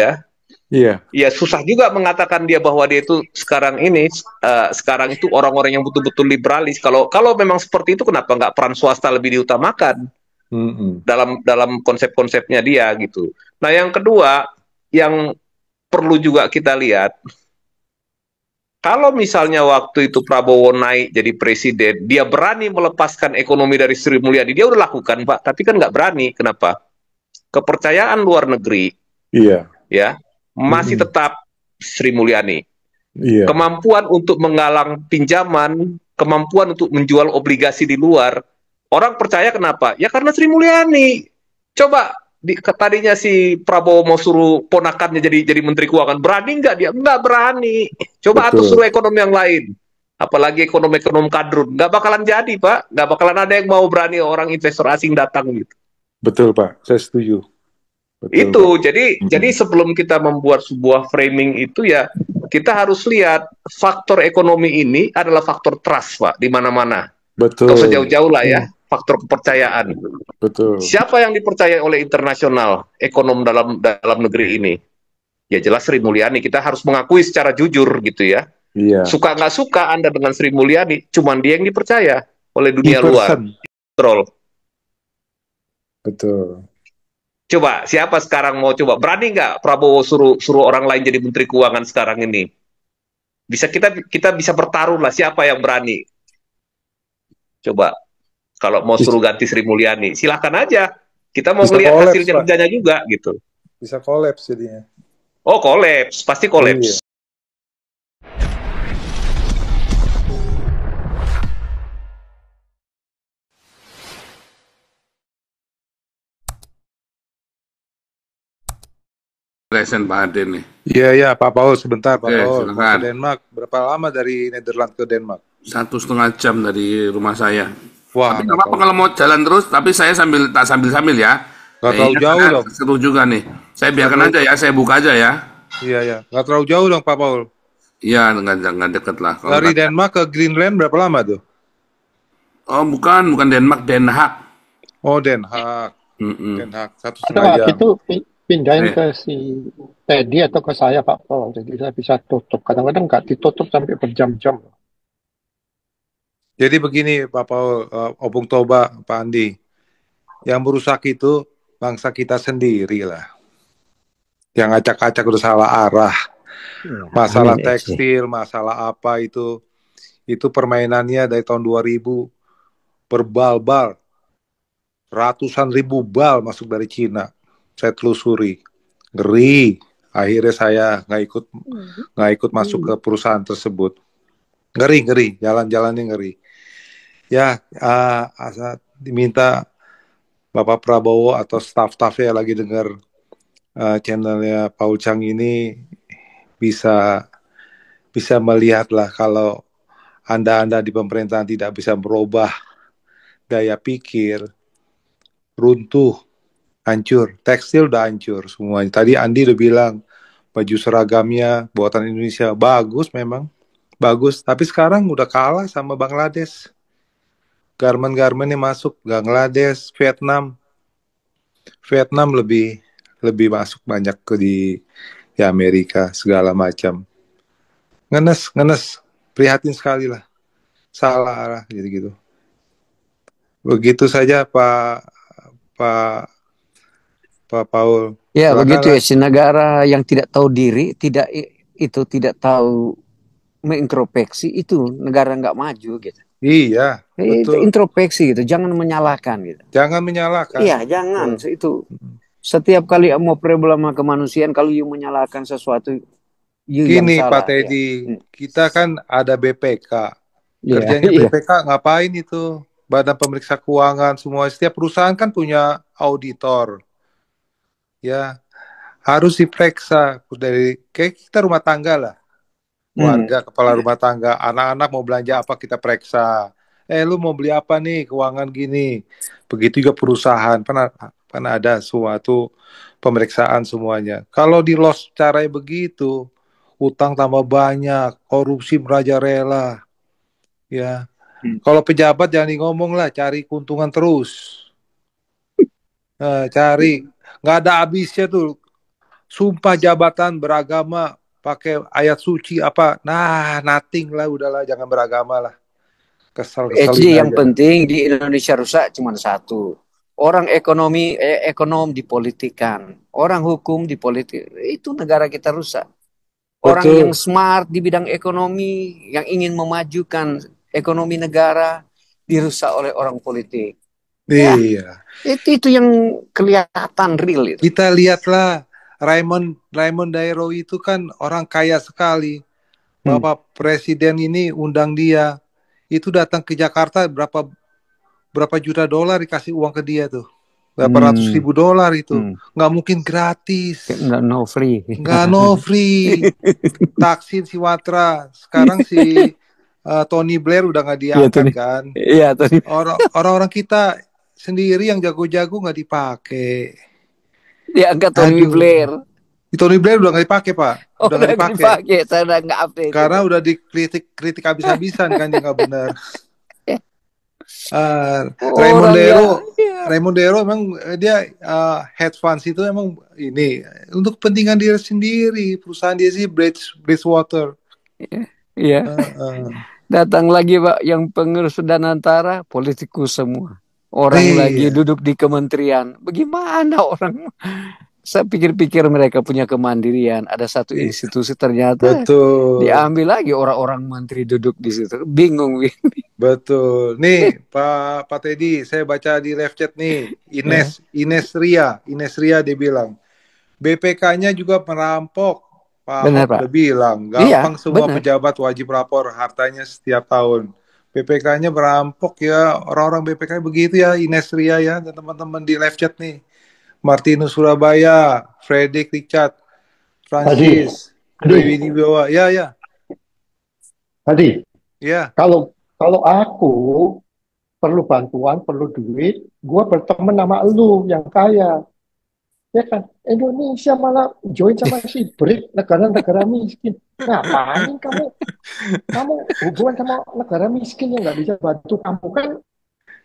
ya. Iya. Ya susah juga mengatakan dia bahwa dia itu sekarang itu orang-orang yang betul-betul liberalis. Kalau memang seperti itu, kenapa nggak peran swasta lebih diutamakan Mm-mm. dalam konsep-konsepnya dia gitu. Nah yang kedua yang perlu juga kita lihat, kalau misalnya waktu itu Prabowo naik jadi presiden, dia berani melepaskan ekonomi dari Sri Mulyani, dia udah lakukan Pak, tapi kan nggak berani. Kenapa? Kepercayaan luar negeri Iya. ya masih Mm-mm. tetap Sri Mulyani. Iya. Kemampuan untuk menggalang pinjaman, kemampuan untuk menjual obligasi di luar, orang percaya kenapa? Ya karena Sri Mulyani. Coba tadinya si Prabowo mau suruh ponakannya jadi Menteri Keuangan, berani nggak dia? Nggak berani. Coba atau Betul. suruh ekonomi yang lain. Apalagi ekonomi kadrun, nggak bakalan jadi Pak, nggak bakalan ada yang mau berani orang investor asing datang gitu. Betul, Pak. Saya setuju. Betul, Pak. Itu jadi sebelum kita membuat sebuah framing itu ya kita harus lihat faktor ekonomi ini adalah faktor trust Pak di mana-mana. Gak usah Betul. jauh-jauh lah ya, faktor kepercayaan. Betul. Siapa yang dipercaya oleh internasional ekonom dalam negeri ini? Ya jelas Sri Mulyani. Kita harus mengakui secara jujur gitu ya. Iya. Suka nggak suka Anda dengan Sri Mulyani, cuman dia yang dipercaya oleh In dunia luar. person. Troll. Betul. Coba siapa sekarang mau coba berani nggak Prabowo suruh orang lain jadi Menteri Keuangan sekarang ini? Kita bisa bertaruh lah siapa yang berani. Coba kalau mau suruh ganti Sri Mulyani, silahkan aja. Kita mau Bisa ngelihat kolaps, hasil Pak. kerjanya juga gitu. Bisa kolaps jadinya. Oh kolaps, pasti Iya. kolaps. Present Pak Aden nih. Iya, Pak Paul, sebentar, Pak Oke, Paul. Mau silakan. ke Denmark. Berapa lama dari Nederland ke Denmark? 1,5 jam dari rumah saya. Wah, Tapi nggak nggak apa-apa tahu. kalau mau jalan terus, tapi saya sambil ya. Nggak terlalu jauh Karena dong. seru juga nih. Saya Nggak biarkan terlalu, aja ya, saya buka aja ya. iya. Nggak terlalu jauh dong, Pak Paul. Iya, nggak deket lah. Kalau Dari kata, Denmark ke Greenland berapa lama tuh? oh bukan Denmark, Den Haag. Oh, Den Haag. Mm-mm. Den Haag, Atau 1,5 jam. itu pindahin Eh, ke si Teddy atau ke saya Pak Paul. Jadi saya bisa tutup. Kadang-kadang nggak ditutup sampai berjam-jam. Jadi begini, Pak Paul, Opung Toba, Pak Andi. Yang merusak itu bangsa kita sendiri lah. Yang acak-acak udah salah arah. Masalah Amin, tekstil, masalah apa itu permainannya dari tahun 2000 berbal-bal. Ratusan ribu bal masuk dari Cina. Saya telusuri. Ngeri. Akhirnya saya nggak ikut masuk ke perusahaan tersebut. Ngeri. Jalan-jalannya ngeri. Ya, diminta Bapak Prabowo atau staf-stafnya lagi dengar channelnya Paul Chang ini bisa melihatlah kalau Anda di pemerintahan tidak bisa merubah gaya pikir, runtuh, hancur. Tekstil udah hancur semuanya. Tadi Andi udah bilang baju seragamnya buatan Indonesia bagus memang. Bagus, tapi sekarang udah kalah sama Bangladesh. Garmen-garmennya masuk Bangladesh, Vietnam lebih masuk banyak ke di Amerika segala macam. Ngenes, prihatin sekali lah. Salah arah gitu. Begitu saja Pak Paul. Ya, Silakan begitu lah. ya. Si negara yang tidak tahu diri, tidak tahu mengintrospeksi, itu negara nggak maju gitu. Iya, Itu betul. introspeksi gitu, jangan menyalahkan gitu. Jangan menyalahkan. Iya, jangan. Betul. Itu setiap kali mau problema kemanusiaan, kalau you menyalahkan sesuatu, you yang Gini salah. Pak Teddy, Ya. kita kan ada BPK. Iya, Kerjanya iya. BPK ngapain itu? Badan Pemeriksa Keuangan semua. Setiap perusahaan kan punya auditor. Ya, harus diperiksa dari kayak kita rumah tangga lah. Warga, kepala rumah tangga, anak-anak mau belanja apa kita periksa. Lu mau beli apa nih, keuangan gini. Begitu juga perusahaan, kan ada suatu pemeriksaan semuanya. Kalau di loss caranya begitu, utang tambah banyak, korupsi merajalela. Ya, kalau pejabat jangan ngomong lah, cari keuntungan terus. Cari, nggak ada habisnya tuh. sumpah jabatan beragama pakai ayat suci apa, nah nothing lah, udahlah jangan beragama lah, PhD keselin yang aja. penting di Indonesia rusak cuma satu. Orang ekonom dipolitikan. Orang hukum dipolitik. Itu negara kita rusak. Orang yang Betul. smart di bidang ekonomi, yang ingin memajukan ekonomi negara, dirusak oleh orang politik. Ya, Iya, itu yang kelihatan real itu. kita lihatlah Raymond Dairo itu kan orang kaya sekali. Bapak Presiden ini undang dia, itu datang ke Jakarta berapa juta dolar dikasih uang ke dia tuh, berapa ratus ribu dolar itu, nggak mungkin gratis, No free. nggak no free. Taksin si Watra, sekarang si Tony Blair udah nggak diangkat kan. Iya, Tony. Orang-orang kita sendiri yang jago-jago nggak dipakai. Diangkat Tony Aduh. Blair. Tony Blair udah nggak dipakai, Pak. Udah nggak dipakai. Saya udah nggak update. Karena udah dikritik habis-habisan kan, dia nggak benar. Raymond Dairo memang dia hedge funds itu emang ini untuk kepentingan dia sendiri. Perusahaan dia sih Bridgewater. Iya. Datang lagi Pak yang pengurus Danantara, politikus semua. Orang lagi duduk di kementerian. Bagaimana orang? Saya pikir-pikir mereka punya kemandirian. Ada satu institusi ternyata diambil lagi orang-orang menteri duduk di situ. Bingung. Betul. Nih Pak Teddy, saya baca di live chat nih. Ines Ria dia bilang BPK-nya juga merampok. Pak Ahok udah bilang gampang, semua pejabat wajib lapor hartanya setiap tahun. BPK-nya merampok ya, orang-orang BPK begitu ya, Ines Ria ya, dan teman-teman di live chat nih. Martinus Surabaya, Fredrik Richard, Francis, Dewi Wibawa, ya. Tadi, ya. Kalau aku perlu bantuan, perlu duit, gue berteman sama lu yang kaya. Ya kan, Indonesia malah join sama si BRIC, negara-negara miskin. Ngapain kamu hubungan sama negara miskin yang nggak bisa bantu kamu, kan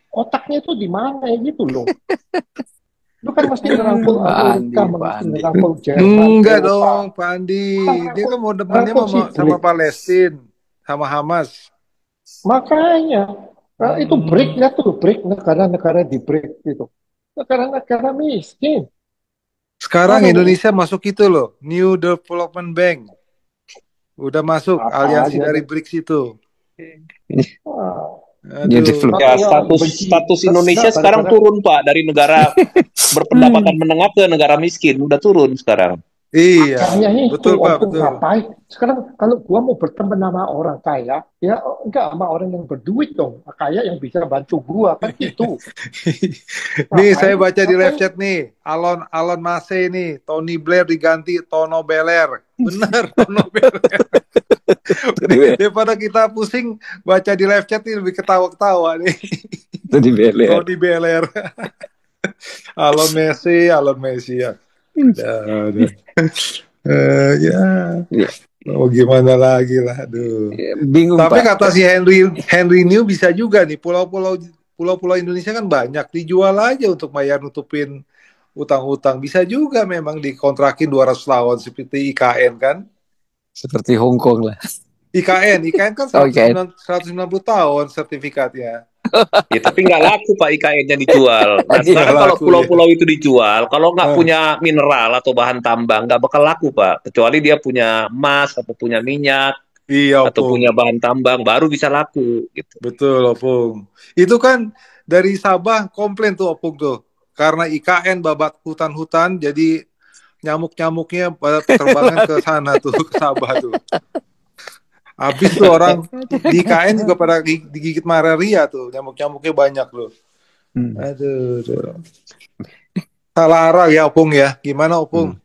otaknya itu di mana ya gitu loh. Lu kan mesti ngerangkul Amerika, mesti ngerangkul Jerman. Enggak dong, Pak Andi. Dia kan mau depannya sama Palestina, sama Hamas. Makanya, itu BRIC, lihat tuh BRIC, negara-negara di BRIC itu. Negara-negara miskin. Sekarang Indonesia masuk itu loh, New Development Bank. Udah masuk aliansi dari BRICS itu. Ya, status Indonesia sekarang turun Pak, dari negara berpendapatan menengah ke negara miskin, udah turun sekarang. Iya, betul Pak, betul. Ngapain? Sekarang kalau gua mau berteman sama orang kaya, ya enggak sama orang yang berduit dong, kaya yang bisa bantu gua, kan gitu. Nih saya baca di live chat nih, Alon Mase nih, Tony Blair diganti Tono Beler. Bener, Tono Beler. Daripada kita pusing baca di live chat nih, lebih ketawa-ketawa nih. Tony Beler. Alon Messi ya. Mau gimana lagi lah, aduh. Bingung. Tapi Pak, kata si Henry New bisa juga nih, pulau-pulau Indonesia kan banyak, dijual aja untuk bayar nutupin utang-utang. Bisa juga memang dikontrakin 200 tahun seperti IKN kan? Seperti Hong Kong lah. IKN kan 190 tahun sertifikatnya. Ya, tapi nggak laku Pak IKN-nya dijual. Nah, sekarang kalau pulau-pulau itu dijual, kalau nggak punya mineral atau bahan tambang, nggak bakal laku Pak. Kecuali dia punya emas atau punya minyak, atau punya bahan tambang, baru bisa laku. Gitu. Betul, Opung. Itu kan dari Sabah komplain tuh Opung tuh. Karena IKN babat hutan-hutan, jadi nyamuk-nyamuknya pada terbangan ke sana tuh, ke Sabah tuh. Habis tuh orang di IKN juga pada digigit malaria tuh, nyamuk-nyamuknya banyak loh. Aduh. Salah arah ya Opung ya. Gimana Opung?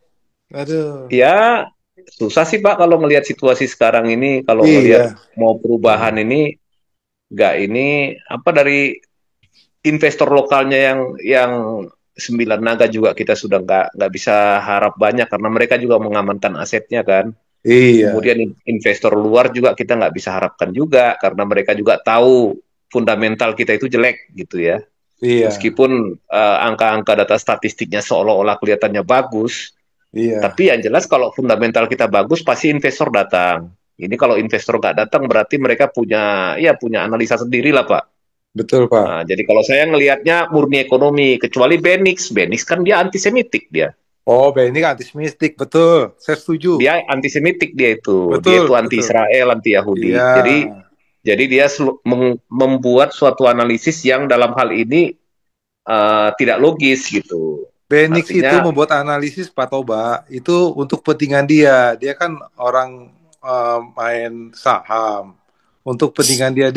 Aduh. Ya susah sih Pak kalau ngelihat situasi sekarang ini, kalau ngelihat mau perubahan ini, dari investor lokalnya yang 9 naga juga kita sudah nggak bisa harap banyak karena mereka juga mengamankan asetnya kan. Kemudian investor luar juga kita nggak bisa harapkan juga karena mereka juga tahu fundamental kita itu jelek gitu ya. Meskipun angka-angka data statistiknya seolah-olah kelihatannya bagus, Iya, Tapi yang jelas kalau fundamental kita bagus, pasti investor datang. Ini kalau investor nggak datang, berarti mereka punya analisa sendiri lah, Pak. betul Pak. Nah, jadi kalau saya ngelihatnya murni ekonomi, kecuali Benix kan dia antisemitik dia. Oh, Benny antisemitik, betul. Saya setuju. Dia antisemitik dia itu Betul, anti betul. Israel, anti Iya. Yahudi. Jadi dia membuat suatu analisis yang dalam hal ini tidak logis gitu. Benix itu Artinya, membuat analisis Pak Toba itu untuk kepentingan dia. Dia kan orang main saham. Untuk kepentingan dia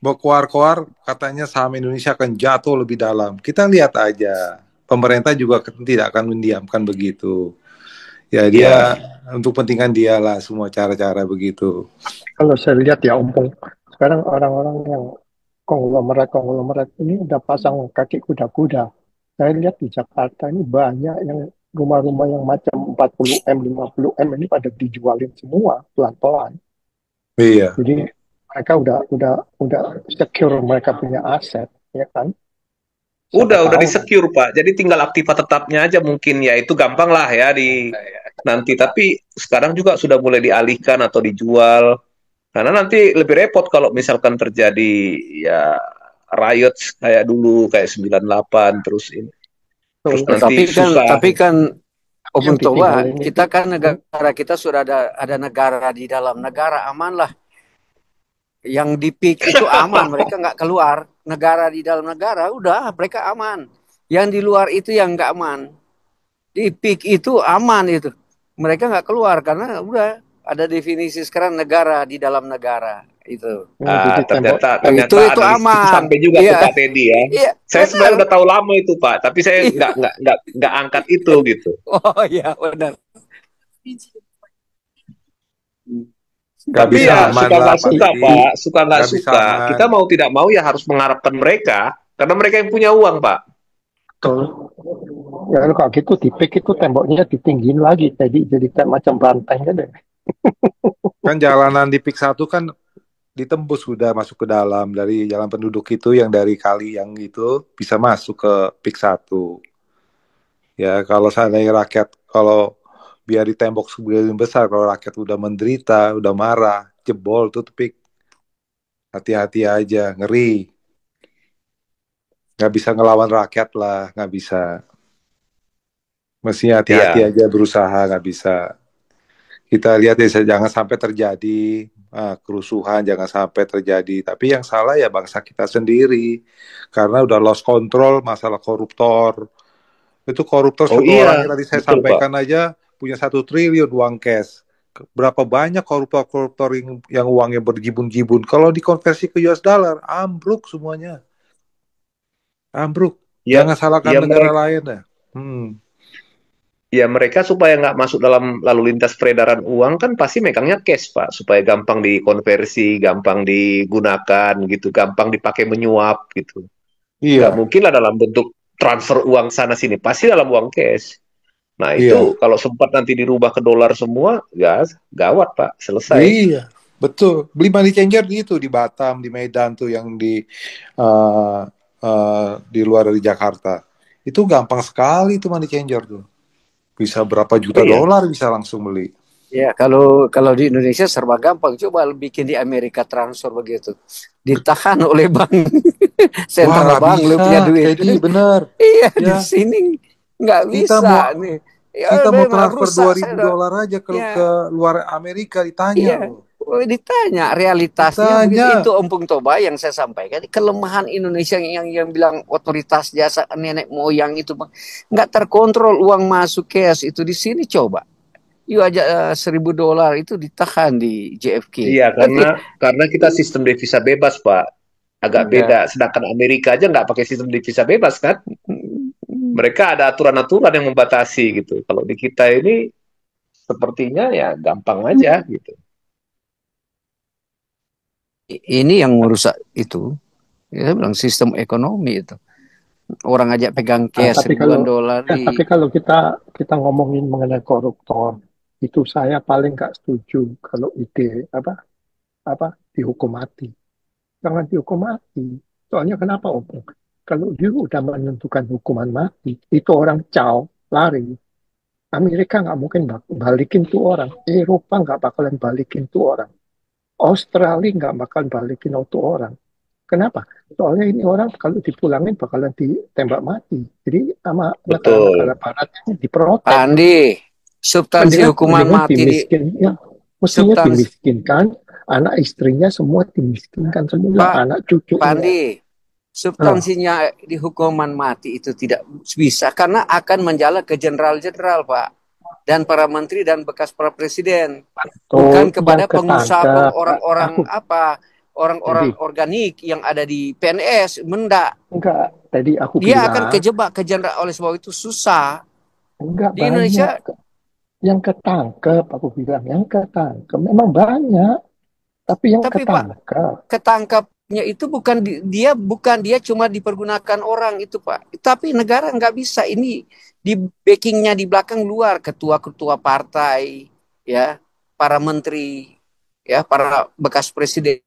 mau keluar-keluar katanya saham Indonesia akan jatuh lebih dalam. Kita lihat aja. Pemerintah juga tidak akan mendiamkan begitu. Ya dia ya, untuk kepentingan dia lah semua cara-cara begitu. Kalau saya lihat ya Ompong, sekarang orang-orang yang konglomerat ini udah pasang kaki kuda-kuda. Saya lihat di Jakarta ini banyak yang rumah-rumah yang macam 40M, 50M ini pada dijualin semua pelan-pelan. Iya. Jadi mereka udah secure mereka punya aset, ya kan? Siapa udah tahu di secure Pak. Jadi tinggal aktiva tetapnya aja mungkin ya itu gampang lah ya di nanti. Tapi sekarang juga sudah mulai dialihkan atau dijual. Karena nanti lebih repot kalau misalkan terjadi ya riot kayak dulu kayak 98 terus ini. Terus tuh, nanti susah. Tapi kan yang Opung Toba, ditinggalin itu. kita kan negara kita sudah ada negara di dalam negara, aman lah. Yang di PIK itu aman, mereka nggak keluar. Negara di dalam negara, udah mereka aman. Yang di luar itu yang nggak aman. Di PIK itu aman itu. Mereka nggak keluar karena udah ada definisi sekarang negara di dalam negara itu. Jadi Ternyata Itu analisis itu aman. sampai juga ke Iya, Pak Teddy ya. iya, Saya sebenarnya benar. udah tahu lama itu Pak, tapi saya Iya. nggak angkat itu gitu. Oh iya, benar. Nggak Tapi bisa ya aman suka lah nggak Pak suka Teddy. Pak, suka nggak Nggak bisa suka. aman. Kita mau tidak mau ya harus mengharapkan mereka karena mereka yang punya uang Pak. Betul. Ya kalau gitu di PIK itu temboknya ditinggiin lagi, jadi kayak macam banteng gitu. Kan jalanan di PIK 1 kan ditembus sudah masuk ke dalam dari jalan penduduk itu yang dari kali yang itu bisa masuk ke PIK 1. Ya kalau seandainya rakyat kalau biar di tembok sebagian besar kalau rakyat udah menderita, udah marah, jebol tuh PIK. Hati-hati aja, ngeri. Nggak bisa ngelawan rakyat lah, nggak bisa. Mestinya hati-hati Iya, aja berusaha, nggak bisa. Kita lihat ya jangan sampai terjadi kerusuhan, jangan sampai terjadi. Tapi yang salah ya bangsa kita sendiri. Karena udah lost control masalah koruptor. Itu koruptor oh satu iya, orang yang tadi saya betul Pak. sampaikan aja punya 1 triliun uang cash. Berapa banyak koruptor-koruptor yang uangnya berjibun-jibun. Kalau dikonversi ke US dollar, ambruk semuanya. Ambruk. Ya, Jangan salahkan ya negara mereka lain ya. mereka supaya nggak masuk dalam lalu lintas peredaran uang kan pasti megangnya cash Pak, supaya gampang dikonversi, gampang digunakan gitu, gampang dipakai menyuap gitu. Nggak Iya, mungkin lah dalam bentuk transfer uang sana sini, pasti dalam uang cash. Nah iya, itu kalau sempat nanti dirubah ke dolar semua, ya gawat Pak, selesai. iya. Betul. Beli money changer itu di Batam, di Medan tuh yang uh, di luar dari Jakarta. Itu gampang sekali tuh money changer tuh. Bisa berapa Oh juta iya, dolar bisa langsung beli. Ya, kalau di Indonesia serba gampang. Coba bikin di Amerika transfer begitu. Ditahan oleh bank Wah, sentral nggak bank, lu bisa, punya duit. Teddy, bener. Iya, di Ya, sini nggak kita bisa mau nih. Ya, kita mau memang transfer rusak saya 2.000 udah. dolar aja ke Ya, luar Amerika ditanya iya. loh. Oh, ditanya realitasnya begitu itu Ditanya. Ompung Toba yang saya sampaikan kelemahan Indonesia yang bilang otoritas jasa nenek moyang itu Bang, nggak terkontrol uang masuk cash itu di sini coba yuk aja $1.000 itu ditahan di JFK. iya karena kita sistem devisa bebas Pak, agak Iya. beda. Sedangkan Amerika aja nggak pakai sistem devisa bebas kan? Mereka ada aturan-aturan yang membatasi gitu. Kalau di kita ini sepertinya ya gampang aja gitu. Ini yang merusak itu. Ya, saya bilang sistem ekonomi itu. Orang aja pegang Nah, cash ribuan dolar tapi kalau kita ngomongin mengenai koruptor, itu saya paling nggak setuju kalau ide apa dihukum mati. Jangan dihukum mati. Soalnya kenapa Om? Kalau dia udah menentukan hukuman mati, itu orang caw lari. Amerika nggak mungkin balikin tuh orang. Eropa nggak bakalan balikin tuh orang. Australia nggak bakalan balikin tuh orang. Kenapa? Soalnya ini orang kalau dipulangin bakalan ditembak mati. Jadi sama negara-negara Betul. barat ini diprotek. Andi, substansi Mendingan, hukuman mendingan mati di ya, mestinya substansi dimiskinkan, anak istrinya semua dimiskinkan semua, Pak anak cucunya. Pandi, Nah, substansinya di hukuman mati itu tidak bisa karena akan menjalar ke jenderal-jenderal, Pak, dan para menteri dan bekas para presiden, bukan tuh yang kepada pengusaha, ketangkep, orang-orang aku apa, jadi orang-orang organik yang ada di PNS, mendak. enggak, tadi aku Dia akan bilang kejebak ke jenderal, oleh sebab itu susah. enggak Di banyak Indonesia, yang ketangkep, aku bilang yang ketangkep memang banyak, tapi yang tapi Pak, ketangkep ketangkapnya itu bukan dia cuma dipergunakan orang itu Pak, tapi negara nggak bisa ini di backingnya di belakang luar ketua-ketua partai, ya, para menteri, ya, para bekas presiden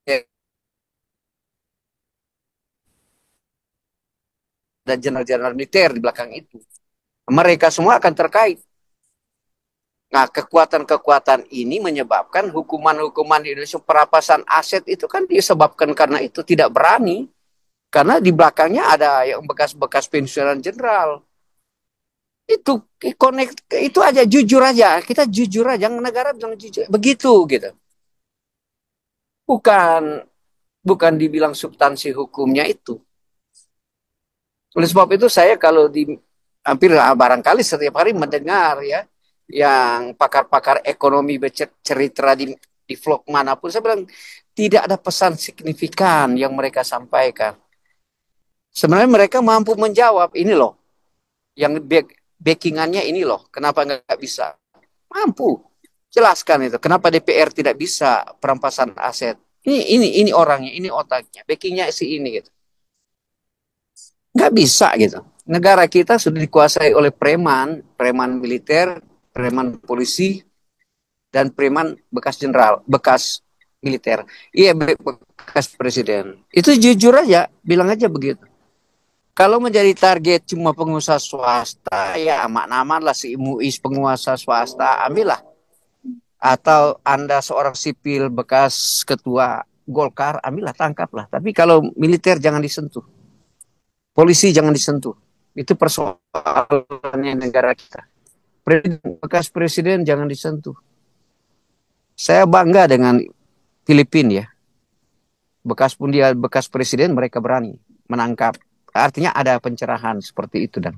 dan jenderal-jenderal militer di belakang itu, mereka semua akan terkait. Nah, kekuatan-kekuatan ini menyebabkan hukuman-hukuman di Indonesia, perampasan aset itu kan disebabkan karena itu tidak berani. Karena di belakangnya ada yang bekas-bekas pensiunan jenderal. Itu connect, itu aja, jujur aja. Kita jujur aja, negara bilang jujur. Begitu gitu. Bukan bukan dibilang substansi hukumnya itu. Oleh sebab itu saya kalau di hampir barangkali setiap hari mendengar, ya, yang pakar-pakar ekonomi bercerita di vlog manapun, saya bilang tidak ada pesan signifikan yang mereka sampaikan. Sebenarnya mereka mampu menjawab, ini loh yang backingannya, ini loh kenapa nggak bisa, mampu jelaskan itu kenapa DPR tidak bisa perampasan aset, ini orangnya, ini otaknya, backingnya si ini gitu, nggak bisa gitu. Negara kita sudah dikuasai oleh preman militer, preman polisi, dan preman bekas jenderal, bekas militer, iya, bekas presiden. Itu jujur aja, bilang aja begitu. Kalau menjadi target cuma pengusaha swasta, ya aman-aman lah, si Muiz penguasa swasta, ambillah. Atau Anda seorang sipil bekas ketua Golkar, ambillah, tangkaplah. Tapi kalau militer jangan disentuh. Polisi jangan disentuh. Itu persoalannya negara kita. Bekas presiden jangan disentuh. Saya bangga dengan Filipina, ya. Bekas pun dia bekas presiden, mereka berani menangkap. Artinya ada pencerahan seperti itu. Dan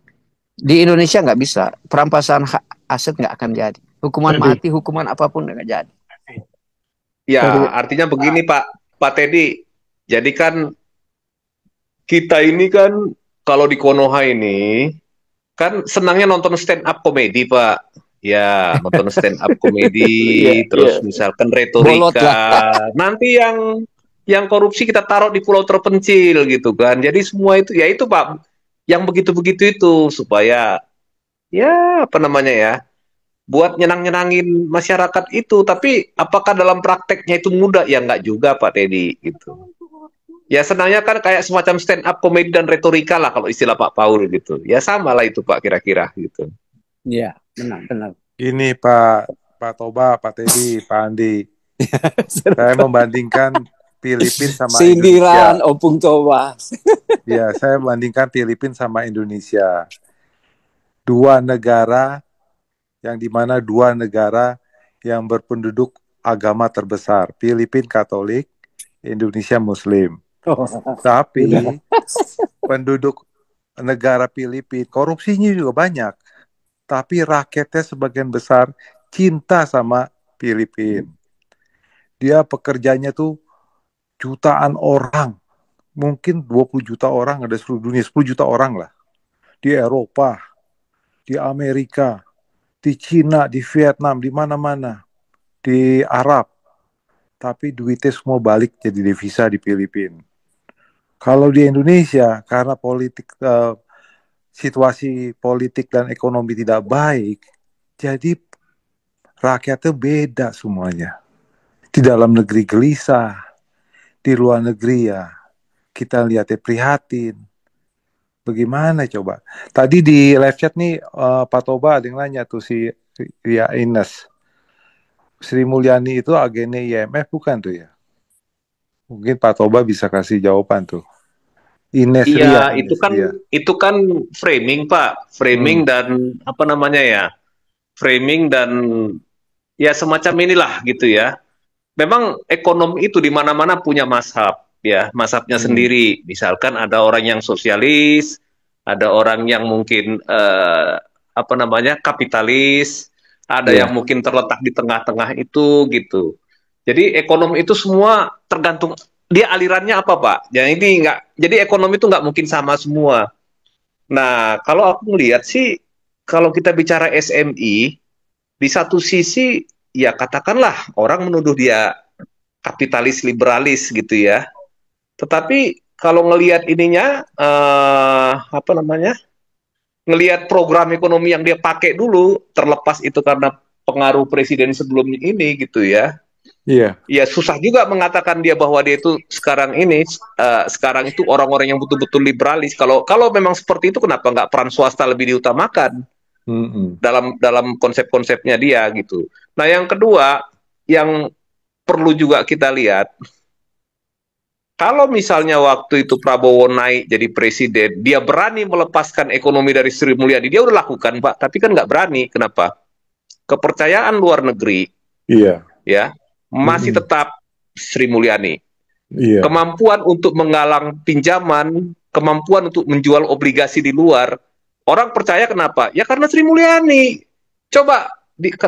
di Indonesia nggak bisa, perampasan aset nggak akan jadi, hukuman mati, hukuman apapun nggak jadi. Ya, artinya begini Pak Teddy. Jadi kan kita ini kan kalau di Konoha ini kan senangnya nonton stand up komedi, Pak. Ya, nonton stand up komedi, terus misalkan Bolot retorika. lah. Nanti yang korupsi kita taruh di pulau terpencil gitu kan. Jadi semua itu, ya itu Pak, yang begitu-begitu itu supaya ya apa namanya ya, buat nyenang-nyenangin masyarakat itu. Tapi apakah dalam prakteknya itu mudah? Ya nggak juga Pak Teddy gitu. Ya senangnya kan kayak semacam stand up komedi dan retorika lah kalau istilah Pak Paul gitu. Ya sama lah itu Pak kira-kira gitu. Iya, benar. Ini Pak Toba, Pak Teddy, Pak Andi. Saya membandingkan Filipina sama sindiran Indonesia. Opung Toba. Ya, saya membandingkan Filipina sama Indonesia. Dua negara yang berpenduduk agama terbesar. Filipina Katolik, Indonesia Muslim. Tapi penduduk negara Filipina korupsinya juga banyak. Tapi rakyatnya sebagian besar cinta sama Filipina. Dia pekerjanya tuh jutaan orang. Mungkin 20 juta orang ada seluruh dunia, 10 juta orang lah. Di Eropa, di Amerika, di Cina, di Vietnam, di mana-mana. Di Arab. Tapi duitnya semua balik jadi devisa di Filipina. Kalau di Indonesia, karena situasi politik dan ekonomi tidak baik, jadi rakyatnya beda semuanya. Di dalam negeri gelisah, di luar negeri ya kita lihatnya prihatin. Bagaimana coba? Tadi di live chat nih Pak Toba ada yang nanya tuh si Ria Ines. Sri Mulyani itu agennya IMF bukan tuh ya? Mungkin Pak Toba bisa kasih jawaban tuh. Ines Ria, Iya, Ines Ria. itu kan framing, Pak. Framing dan apa namanya ya? Framing dan ya semacam inilah gitu ya. Memang ekonom itu di mana-mana punya mazhab ya, mazhabnya sendiri. Misalkan ada orang yang sosialis, ada orang yang mungkin apa namanya kapitalis, ada yang Iya. mungkin terletak di tengah-tengah itu gitu. Jadi ekonom itu semua tergantung dia alirannya apa, Pak. Jadi ekonom itu nggak mungkin sama semua. Nah, kalau aku melihat sih, kalau kita bicara SMI, di satu sisi ya katakanlah orang menuduh dia kapitalis liberalis gitu ya. Tetapi kalau ngelihat ininya apa namanya? Ngelihat program ekonomi yang dia pakai dulu, terlepas itu karena pengaruh presiden sebelumnya ini gitu ya. Iya. Ya susah juga mengatakan dia bahwa dia itu sekarang itu orang-orang yang betul-betul liberalis. Kalau memang seperti itu, kenapa nggak peran swasta lebih diutamakan dalam konsep-konsepnya dia gitu. Nah yang kedua yang perlu juga kita lihat, kalau misalnya waktu itu Prabowo naik jadi presiden, dia berani melepaskan ekonomi dari Sri Mulyani, dia udah lakukan Pak, tapi kan nggak berani. Kenapa? Kepercayaan luar negeri, Iya. ya masih tetap Sri Mulyani. Iya. Kemampuan untuk menggalang pinjaman, kemampuan untuk menjual obligasi di luar, orang percaya kenapa? Ya karena Sri Mulyani. Coba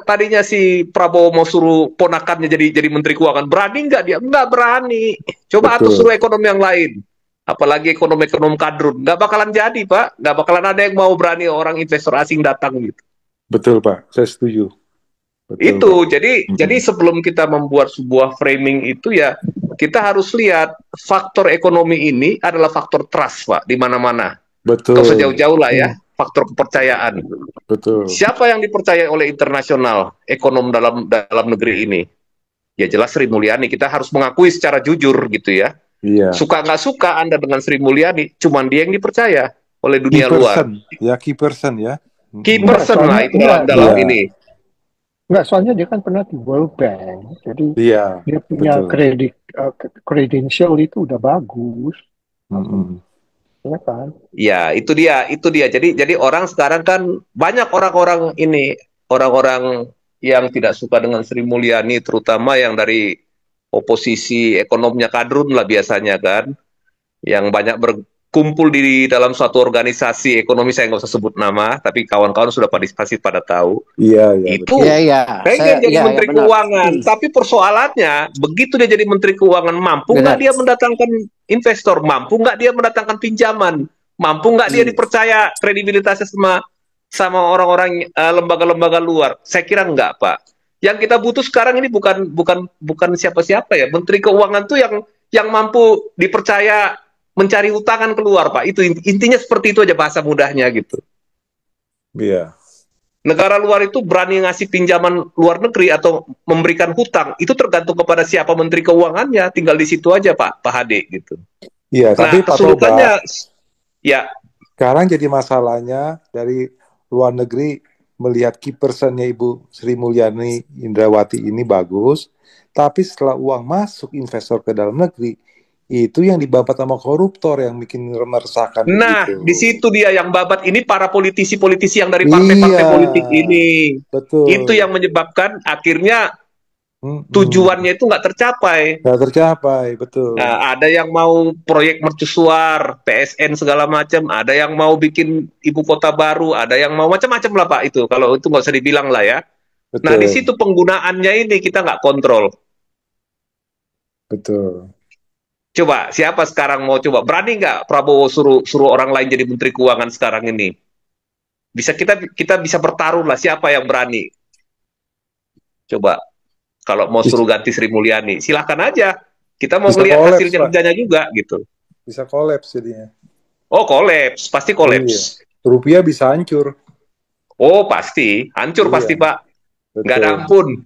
tadinya si Prabowo mau suruh ponakannya jadi Menteri Keuangan, berani nggak dia? Nggak berani. Coba atau suruh ekonomi yang lain, apalagi ekonom kadrun, nggak bakalan jadi Pak, nggak bakalan ada yang mau berani orang investor asing datang gitu. Betul Pak, saya setuju. Betul, itu Pak. jadi sebelum kita membuat sebuah framing itu ya kita harus lihat faktor ekonomi ini adalah faktor trust Pak di mana-mana. Betul. Kalau sejauh-jauh lah ya, faktor kepercayaan. Betul. Siapa yang dipercaya oleh internasional ekonom dalam negeri ini? Ya jelas Sri Mulyani. Kita harus mengakui secara jujur gitu ya. Iya. Suka nggak suka Anda dengan Sri Mulyani, cuman dia yang dipercaya oleh dunia luar. Ya key person ya. Key person lah itu dalam ini. Enggak, soalnya dia kan pernah di World Bank, jadi dia punya credential itu udah bagus. Ya kan? Ya, itu dia. Jadi orang sekarang kan banyak orang-orang yang tidak suka dengan Sri Mulyani, terutama yang dari oposisi ekonomnya kadrun lah biasanya kan, yang banyak berkumpul di dalam suatu organisasi ekonomi, saya nggak usah sebut nama, tapi kawan-kawan sudah pasti pada tahu. Iya. Itu pengen jadi Menteri Keuangan, tapi persoalannya begitu dia jadi Menteri Keuangan, mampu nggak dia mendatangkan investor, mampu nggak dia mendatangkan pinjaman, mampu nggak dia dipercaya kredibilitasnya sama orang-orang lembaga-lembaga luar? Saya kira nggak Pak. Yang kita butuh sekarang ini bukan siapa-siapa ya, Menteri Keuangan tuh yang mampu dipercaya mencari utangan keluar Pak. Itu intinya seperti itu aja bahasa mudahnya gitu. Iya. Negara luar itu berani ngasih pinjaman luar negeri atau memberikan hutang, itu tergantung kepada siapa Menteri Keuangannya, tinggal di situ aja Pak Hade gitu. Iya, tapi Pak Toba, ya sekarang jadi masalahnya dari luar negeri melihat key person-nya Ibu Sri Mulyani Indrawati ini bagus, tapi setelah uang masuk investor ke dalam negeri, itu yang dibabat sama koruptor yang bikin meresahkan. Nah, di situ dia yang babat ini para politisi-politisi yang dari partai-partai politik ini. Betul. Itu yang menyebabkan akhirnya tujuannya itu nggak tercapai. Nggak tercapai, betul. Nah, ada yang mau proyek mercusuar, PSN segala macam, ada yang mau bikin ibu kota baru, ada yang mau macam-macam lah Pak itu. Kalau itu nggak usah dibilang lah ya. Betul. Nah, di situ penggunaannya ini kita nggak kontrol. Betul. Coba siapa sekarang mau coba berani nggak Prabowo suruh orang lain jadi Menteri Keuangan sekarang ini? Bisa kita bisa bertaruh lah siapa yang berani. Coba kalau mau suruh ganti Sri Mulyani, silakan aja. Kita mau melihat hasil kerjanya juga gitu. Bisa kolaps jadinya. Oh kolaps, pasti kolaps. Iya. Rupiah bisa hancur. Oh pasti, hancur pasti Pak. Nggak ada ampun.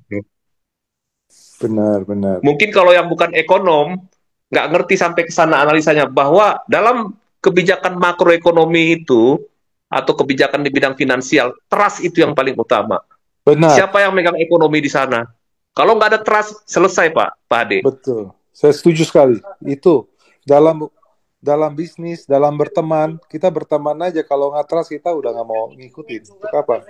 Benar. Mungkin kalau yang bukan ekonom nggak ngerti sampai ke sana analisanya bahwa dalam kebijakan makroekonomi itu atau kebijakan di bidang finansial, trust itu yang paling utama. Benar, Siapa yang megang ekonomi di sana? Kalau nggak ada trust, selesai Pak Ade. betul. Saya setuju sekali. Itu dalam bisnis, dalam berteman, kita berteman aja. Kalau nggak trust, kita udah nggak mau ngikutin. Untuk apa?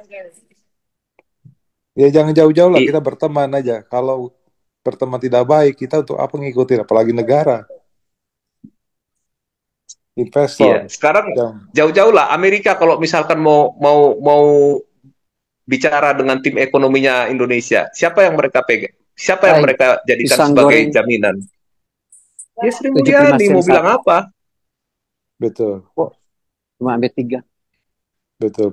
Ya jangan jauh-jauh lah, kita berteman aja. Kalau berteman tidak baik, kita untuk apa ngikutin? Apalagi negara, investor. Iya, sekarang Yang jauh-jauh lah Amerika kalau misalkan mau bicara dengan tim ekonominya Indonesia, siapa yang mereka pegang? Siapa yang Baik, mereka jadikan pisang sebagai goreng jaminan? Ya Sri 75 Mulyani sen mau bilang satu. apa? betul, Cuma ambil 3. betul.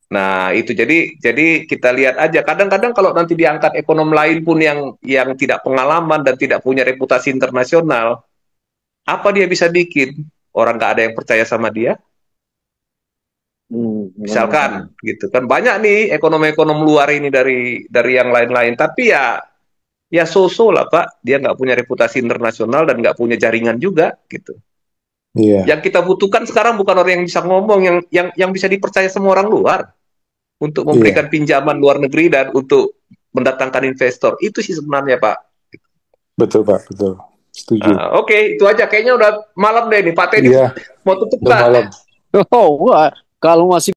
Nah, itu jadi kita lihat aja. Kadang-kadang kalau nanti diangkat ekonom lain pun yang tidak pengalaman dan tidak punya reputasi internasional, apa dia bisa bikin? Orang nggak ada yang percaya sama dia. Misalkan gitu kan banyak nih ekonom-ekonom luar ini dari yang lain-lain, tapi ya so-so lah Pak, dia nggak punya reputasi internasional dan nggak punya jaringan juga gitu. Iya, Yang kita butuhkan sekarang bukan orang yang bisa ngomong, yang bisa dipercaya semua orang luar untuk memberikan iya, pinjaman luar negeri dan untuk mendatangkan investor. Itu sih sebenarnya Pak. betul Pak, betul. Setuju. Oke, itu aja. Kayaknya udah malam deh nih Pak Teddy. Iya, Mau tutup udah nggak? malam. Oh, wah. Kalau masih